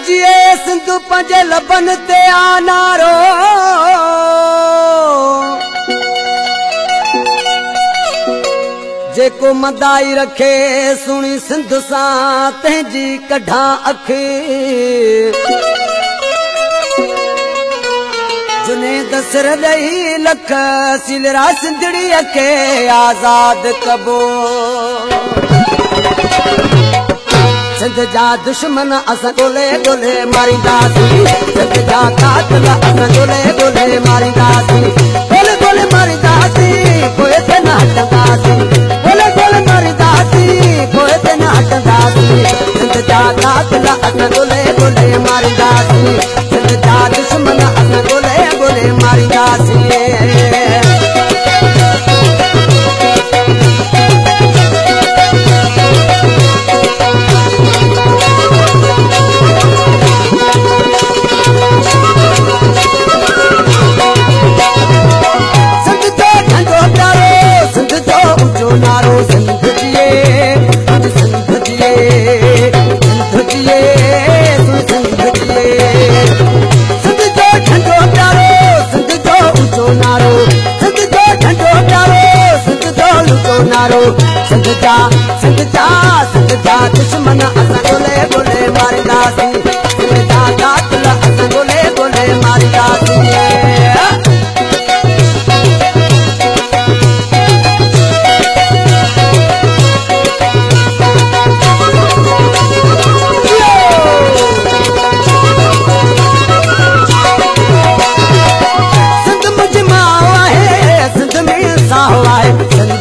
जिए सिंधु पंजे लबन ते आनारो जेको मदाई रखे सुनी सिंधु सा तेजी कढ़ा अख जुने दसर दई लख सिलरा सिंधड़ी के आजाद कबो सिंध जा दुश्मन असां गोले गोले मारींदासीं सिंध जा कातिल असां गोले गोले मारींदासीं गोले गोले मारींदासीं पोइ ते न हटंदासीं गोले गोले मारींदासीं पोइ ते न हटंदासीं सिंध जा कातिल असां गोले गोले मारींदासीं सिंध जा दुश्मन असां गोले गोले मारींदासीं सिंध जा दुश्मन असां गोले गोले मारींदासीं सिंध जा कातिल असां गोले गोले मारींदासीं सिंध मुंहिंजी माउ आहे सिंध में साहु आहे सिंध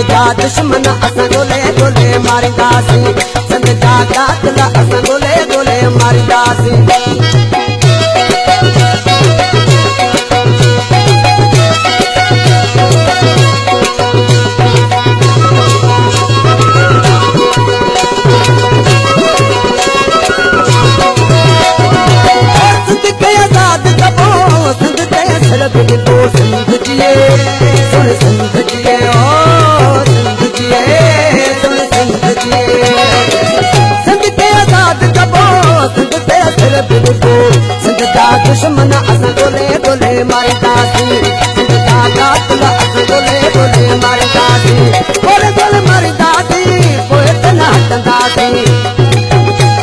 जिए दुश्मन असां गोले गोले मारींदासीं सिंध जा कातिल असां गोले गोले मारींदासीं सिंध खे आज़ाद कबो सिंध ते सिर भिड़िबो सिंध जिए सुन सिंध जिए सिंध जा दुश्मन असां गोले गोले मारींदासीं सिंध जा कातिल असां गोले गोले मारींदासीं गोले गोले मारींदासीं पोइ ते न हटंदासीं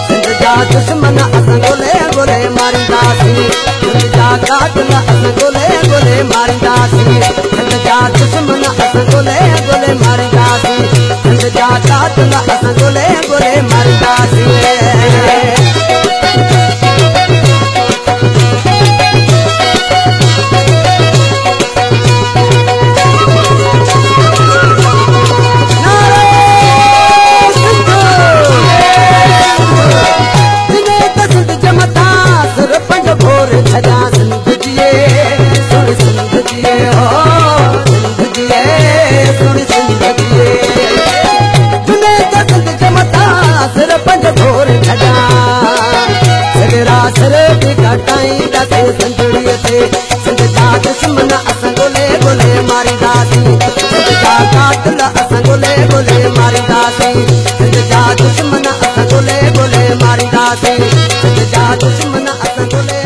सिंध जा दुश्मन असां गोले गोले मारींदासीं सिंध जा कातिल असां गोले गोले मारींदासीं सिंध जा दुश्मन असां गोले गोले मारींदासीं सिंध जा कातिल असां गोले गोले मारींदासीं सिंध जा दुश्मन असां गोले गोले मारींदासीं सिंध जा कातिल असां गोले गोले मारींदासीं सिंध जा दुश्मन असां गोले गोले मारींदासीं सिंध जा दुश्मन असां गोले